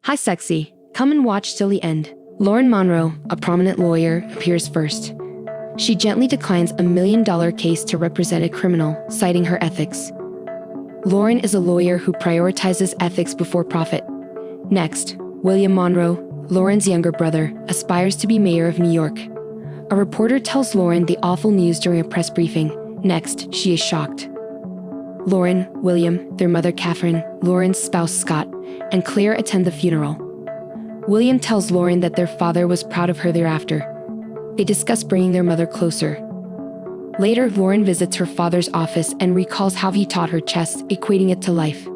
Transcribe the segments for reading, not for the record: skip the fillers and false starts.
Hi, sexy. Come and watch till the end. Lauren Monroe, a prominent lawyer, appears first. She gently declines a $1 million case to represent a criminal, citing her ethics. Lauren is a lawyer who prioritizes ethics before profit. Next, William Monroe, Lauren's younger brother, aspires to be mayor of New York. A reporter tells Lauren the awful news during a press briefing. Next, she is shocked. Lauren, William, their mother Catherine, Lauren's spouse Scott, and Claire attend the funeral. William tells Lauren that their father was proud of her thereafter. They discuss bringing their mother closer. Later, Lauren visits her father's office and recalls how he taught her chess, equating it to life.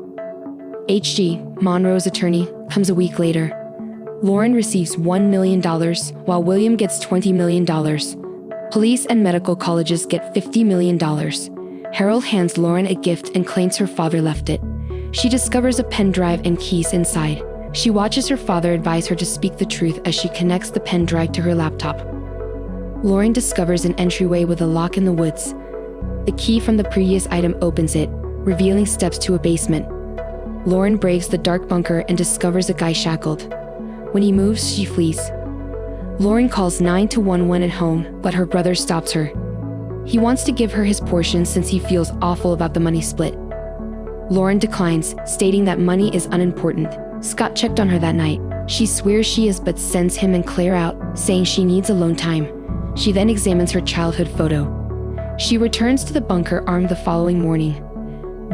H.G., Monroe's attorney, comes a week later. Lauren receives $1 million, while William gets $20 million. Police and medical colleges get $50 million. Harold hands Lauren a gift and claims her father left it. She discovers a pen drive and keys inside. She watches her father advise her to speak the truth as she connects the pen drive to her laptop. Lauren discovers an entryway with a lock in the woods. The key from the previous item opens it, revealing steps to a basement. Lauren braves the dark bunker and discovers a guy shackled. When he moves, she flees. Lauren calls 911 at home, but her brother stops her. He wants to give her his portion since he feels awful about the money split. Lauren declines, stating that money is unimportant. Scott checked on her that night. She swears she is but sends him and Claire out, saying she needs alone time. She then examines her childhood photo. She returns to the bunker armed the following morning.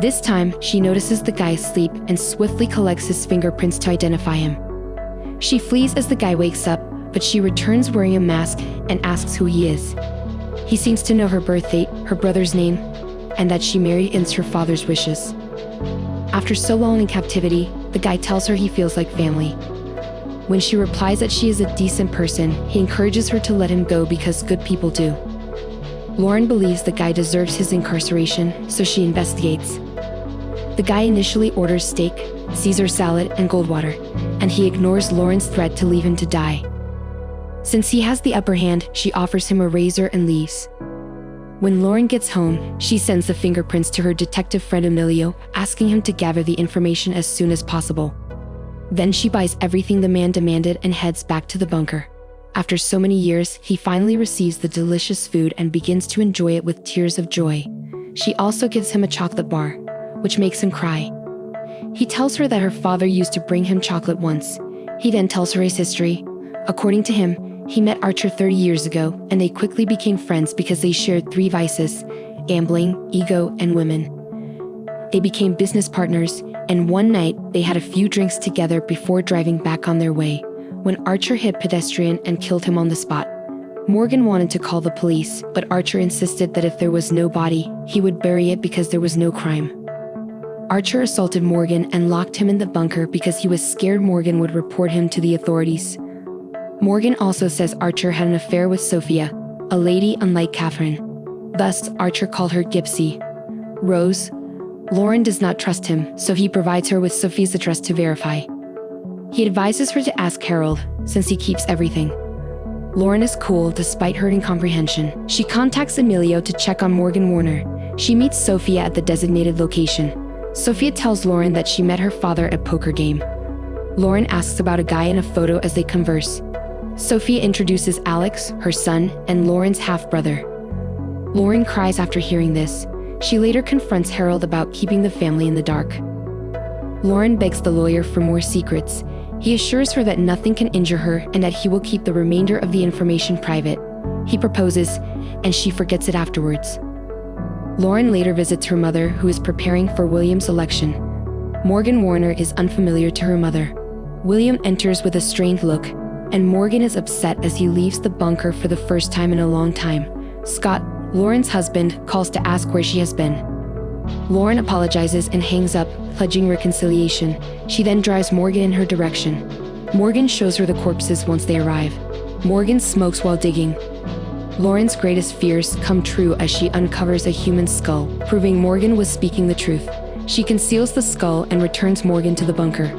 This time, she notices the guy asleep and swiftly collects his fingerprints to identify him. She flees as the guy wakes up, but she returns wearing a mask and asks who he is. He seems to know her birth date, her brother's name, and that she married against her father's wishes. After so long in captivity, the guy tells her he feels like family. When she replies that she is a decent person, he encourages her to let him go because good people do. Lauren believes the guy deserves his incarceration, so she investigates. The guy initially orders steak, Caesar salad, and Goldwater, and he ignores Lauren's threat to leave him to die. Since he has the upper hand, she offers him a razor and leaves. When Lauren gets home, she sends the fingerprints to her detective friend Emilio, asking him to gather the information as soon as possible. Then she buys everything the man demanded and heads back to the bunker. After so many years, he finally receives the delicious food and begins to enjoy it with tears of joy. She also gives him a chocolate bar, which makes him cry. He tells her that her father used to bring him chocolate once. He then tells her his history. According to him, he met Archer 30 years ago, and they quickly became friends because they shared 3 vices: gambling, ego, and women. They became business partners, and one night, they had a few drinks together before driving back on their way, when Archer hit a pedestrian and killed him on the spot. Morgan wanted to call the police, but Archer insisted that if there was no body, he would bury it because there was no crime. Archer assaulted Morgan and locked him in the bunker because he was scared Morgan would report him to the authorities. Morgan also says Archer had an affair with Sophia, a lady unlike Catherine. Thus, Archer called her Gypsy. Rose. Lauren does not trust him, so he provides her with Sophia's address to verify. He advises her to ask Harold, since he keeps everything. Lauren is cool despite her incomprehension. She contacts Emilio to check on Morgan Warner. She meets Sophia at the designated location. Sophia tells Lauren that she met her father at a poker game. Lauren asks about a guy in a photo as they converse. Sophia introduces Alex, her son, and Lauren's half-brother. Lauren cries after hearing this. She later confronts Harold about keeping the family in the dark. Lauren begs the lawyer for more secrets. He assures her that nothing can injure her and that he will keep the remainder of the information private. He proposes, and she forgets it afterwards. Lauren later visits her mother, who is preparing for William's election. Morgan Warner is unfamiliar to her mother. William enters with a strained look, and Morgan is upset as he leaves the bunker for the first time in a long time. Scott, Lauren's husband, calls to ask where she has been. Lauren apologizes and hangs up, pledging reconciliation. She then drives Morgan in her direction. Morgan shows her the corpses once they arrive. Morgan smokes while digging. Lauren's greatest fears come true as she uncovers a human skull, proving Morgan was speaking the truth. She conceals the skull and returns Morgan to the bunker.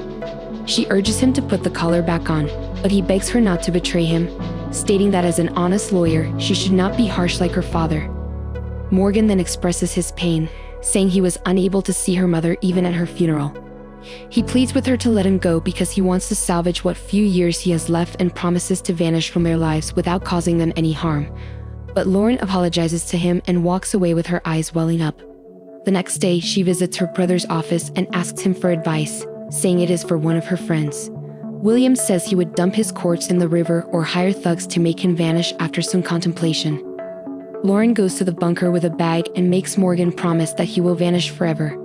She urges him to put the collar back on, but he begs her not to betray him, stating that as an honest lawyer, she should not be harsh like her father. Morgan then expresses his pain, saying he was unable to see her mother even at her funeral. He pleads with her to let him go because he wants to salvage what few years he has left and promises to vanish from their lives without causing them any harm. But Lauren apologizes to him and walks away with her eyes welling up. The next day, she visits her brother's office and asks him for advice, saying it is for one of her friends. William says he would dump his corpse in the river or hire thugs to make him vanish after some contemplation. Lauren goes to the bunker with a bag and makes Morgan promise that he will vanish forever,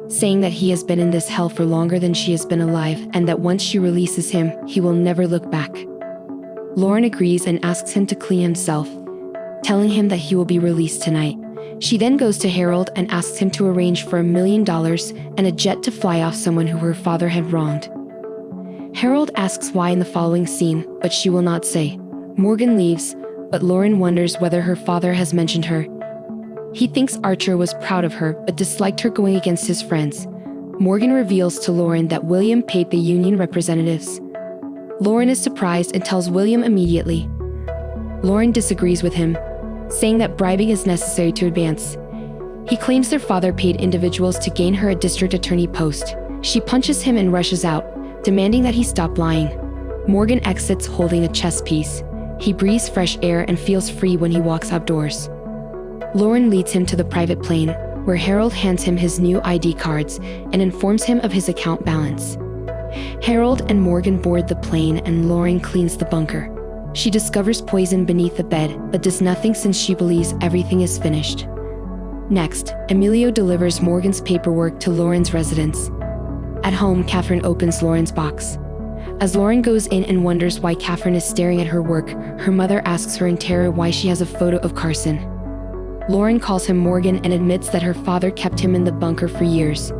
saying that he has been in this hell for longer than she has been alive and that once she releases him, he will never look back. Lauren agrees and asks him to clean himself, telling him that he will be released tonight. She then goes to Harold and asks him to arrange for $1 million and a jet to fly off someone who her father had wronged. Harold asks why in the following scene, but she will not say. Morgan leaves, but Lauren wonders whether her father has mentioned her. He thinks Archer was proud of her but disliked her going against his friends. Morgan reveals to Lauren that William paid the union representatives. Lauren is surprised and tells William immediately. Lauren disagrees with him, saying that bribing is necessary to advance. He claims their father paid individuals to gain her a district attorney post. She punches him and rushes out, demanding that he stop lying. Morgan exits holding a chess piece. He breathes fresh air and feels free when he walks outdoors. Lauren leads him to the private plane, where Harold hands him his new ID cards and informs him of his account balance. Harold and Morgan board the plane and Lauren cleans the bunker. She discovers poison beneath the bed, but does nothing since she believes everything is finished. Next, Emilio delivers Morgan's paperwork to Lauren's residence. At home, Catherine opens Lauren's box. As Lauren goes in and wonders why Catherine is staring at her work, her mother asks her in terror why she has a photo of Carson. Lauren calls him Morgan and admits that her father kept him in the bunker for years.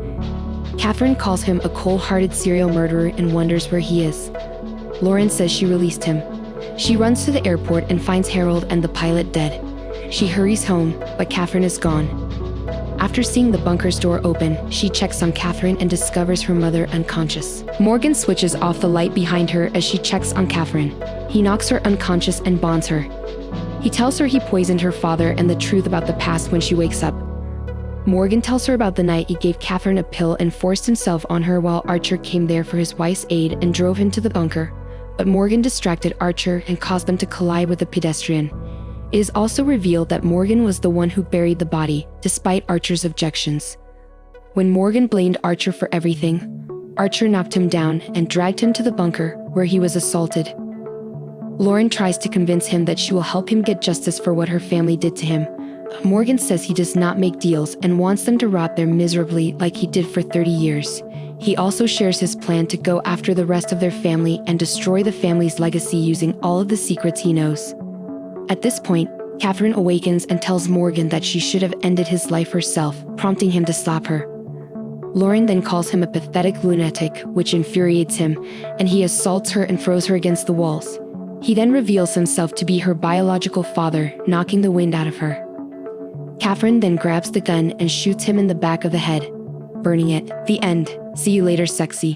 Catherine calls him a cold-hearted serial murderer and wonders where he is. Lauren says she released him. She runs to the airport and finds Harold and the pilot dead. She hurries home, but Catherine is gone. After seeing the bunker's door open, she checks on Catherine and discovers her mother unconscious. Morgan switches off the light behind her as she checks on Catherine. He knocks her unconscious and bonds her. He tells her he poisoned her father and the truth about the past when she wakes up. Morgan tells her about the night he gave Catherine a pill and forced himself on her while Archer came there for his wife's aid and drove him to the bunker. But Morgan distracted Archer and caused them to collide with a pedestrian. It is also revealed that Morgan was the one who buried the body, despite Archer's objections. When Morgan blamed Archer for everything, Archer knocked him down and dragged him to the bunker, where he was assaulted. Lauren tries to convince him that she will help him get justice for what her family did to him. Morgan says he does not make deals and wants them to rot there miserably like he did for 30 years. He also shares his plan to go after the rest of their family and destroy the family's legacy using all of the secrets he knows. At this point, Catherine awakens and tells Morgan that she should have ended his life herself, prompting him to slap her. Lauren then calls him a pathetic lunatic, which infuriates him, and he assaults her and throws her against the walls. He then reveals himself to be her biological father, knocking the wind out of her. Catherine then grabs the gun and shoots him in the back of the head, burning it. The end. See you later, sexy.